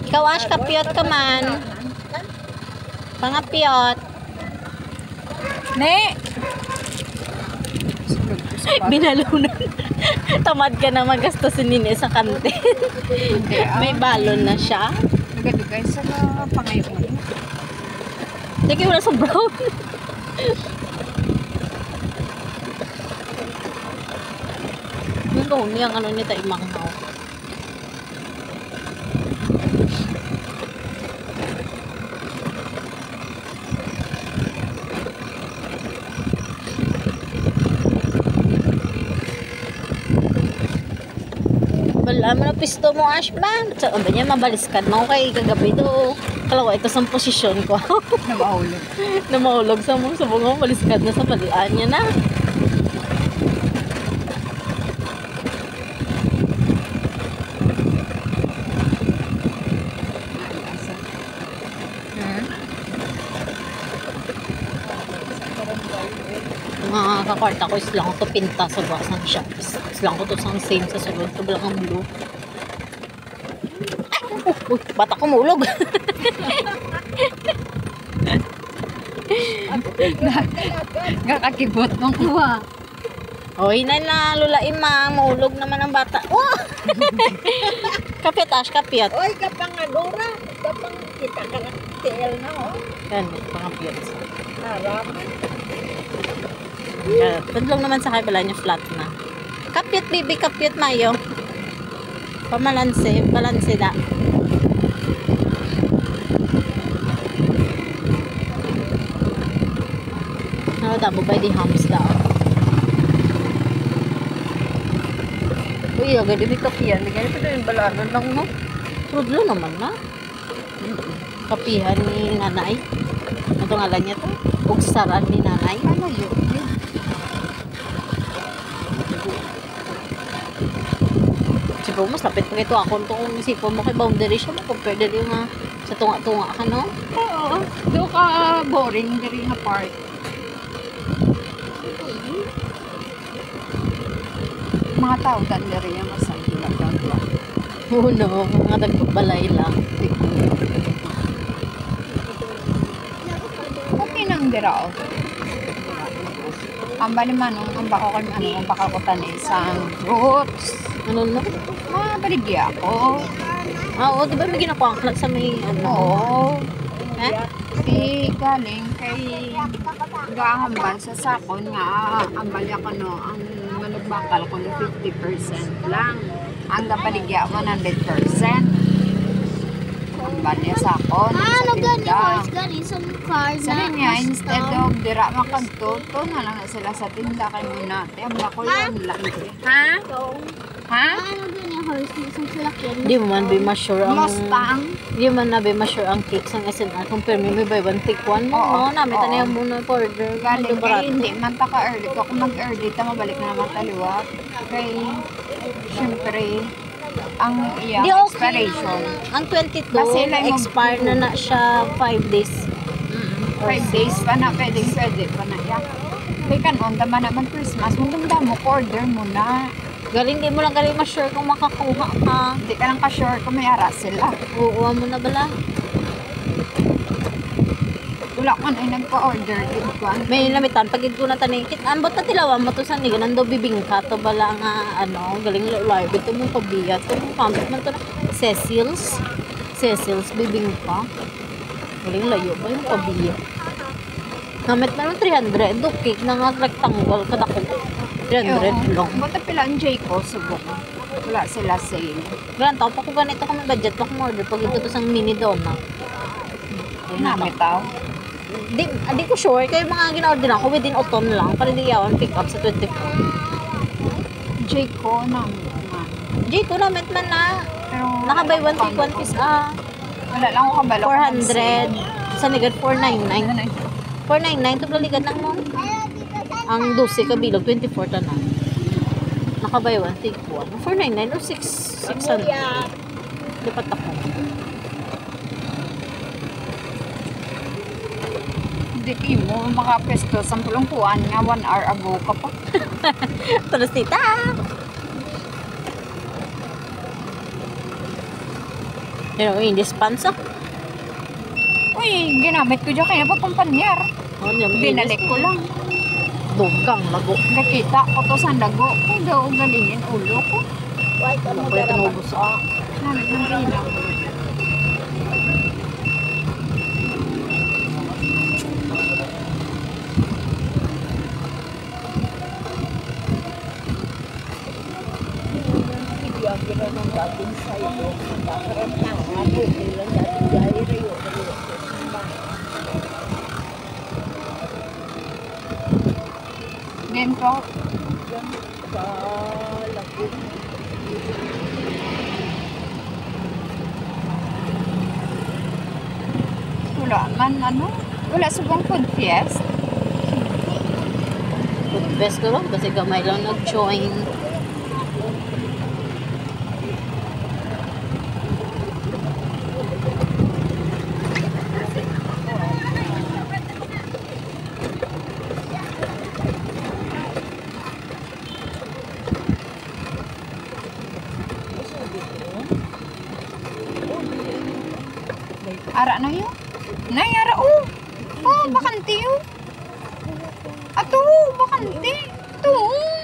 Ikaw, Ash, kapiyot ka man. Pangapiyot. Ne! Binalunan. Tamad ka na magastos si Nini sa kantin. May balon na siya. Dugay-dugay sa pangayon. Sige, wala sa brown. Yung yung ano nito, imanghaw. Wala mo na pisto mo, Ash ba? So, ba niya, mabaliskad mo kay kagabi do. Kalawa, ito sa posisyon ko. Na mahulog. Na mahulog sa mong subong mo, baliskad na sa palian niya na. Mga kakwarta ko islang ko to pinta sa buwas ng shops. Islang ko to sang same sa sulod. Ito lang ang blue. Uy, bata ko mulog. Kakakibot ng kuha. Oy, na lula ima. Mulog naman ang bata. Oh! Kapit, Ash, kapit. Oy, kapangadura. Kapang kita ka ng TL na, oh. Yan, pangapit. Harap. Tadlong naman sa kayo pala niya flat na. Kapit, baby, kapit, mayo. Pamalanse, balanse da. Ano da, bubay di hams da. Uy, agad di kapihan. Di ganito na yung balanan lang, no? Trudlo naman na. Kapihan ni nanay. Ito ngalan niya to. Ugsaran ni nanay. Ano yun? Sipo mas lapit pa ito ako kung sipo mo kay boundary siya mo compare dali nga sa tunga-tunga ka, no? Oo. Doon ka boring diri na park. Mga tao dan diri yung masagila ka. Oo, no, mga nagbabalay lang. Okay nang dira, oh. Ang bali manong, ang bako kan ang baka ko tanin isang fruits. Ano no? Mabaligya ako. Oo, di ba may ginakuangklat sa may ano? Oo. Eh? Si galing kay gahamban sa sakon nga ang bali ako no, ang manugbakal ko na 50% lang. Ang nabaligya 100%. Ang bali sa sakon. Ano gani horse gani sa car na Sabi niya, instead of dira makagtuto na lang na sila sa tinda kay muna. Ang bako yun lang. Ha? Ha? ano gani horse na sa sulakyan. Di mo man be ma-sure ang... Mustang? Di mo man na be ma-sure ang cakes ang SNR. Compare me buy one take one mo. Oo, Oo, namin oo. tanay muna for order. Galing Medyo kay barato. hindi man ta ka-early ko. Kung mag-early ta, mabalik na naman taliwa. Kay, syempre, ang iyang Di okay expiration. na. Ang 22, Kasi lang yung- expire na na siya 5 days. 5 days pa na, pwede pa na. Yeah. Kaya kanon, naman naman Christmas, maganda mo, order mo na. Galing, di mo lang galing ma-sure kung makakuha ka. Hindi ka lang ka-sure kung may ara sila. Uuwa mo na bala. Wala ko na nagpa-order din ko. May lamitan, pag ito na tanikit, ambot na tilawan mo to sa niga, nando bibingka to bala nga, ano, galing live, ito mong pabiyat, ito mong pambit man to na, Cecil's bibingka, galing layo ba yung pabiyat? Namit na ng 300, do cake na nga rectangle, kadako, 300 lang. Bata pila ang Jayco, subok. Wala sila sale. Ganun, pa ko ganito kung may budget pa kung order, pag ito to sang mini donut. Nami tao. Di ko sure, kaya mga gina-order ako within autumn lang, para di yawan pick up sa 24. Jayco namin. Jayco namit man na. Pero Nakabay 1 take 1 piece wala lang ako kabalo. 400 sa nigad 499. 499 to ligad lang mo. Ang 12 kabilog 24 ta na. Nakabay 1 take 1. 499 or 600. Dapat ako. Hindi mo makapesto sa pulungkuan nga 1 hour ago ka pa. Tulos tita. Pero in dispensa. Uy, ginamit ko dyan kaya pagkumpanyar. Binalik ko lang. Dugang lago. Nakita ko to sa dago. Kung daw galingin ulo ko. Ano ko yung tinubos? Lamit ng bilang. Dentro. Wala man ano? Wala subang food fiest. Good best ko lang kasi gamay lang nag-join. Ara na yun. Nay, ara oh. Oh, bakante yun. Ato, bakante. Ito.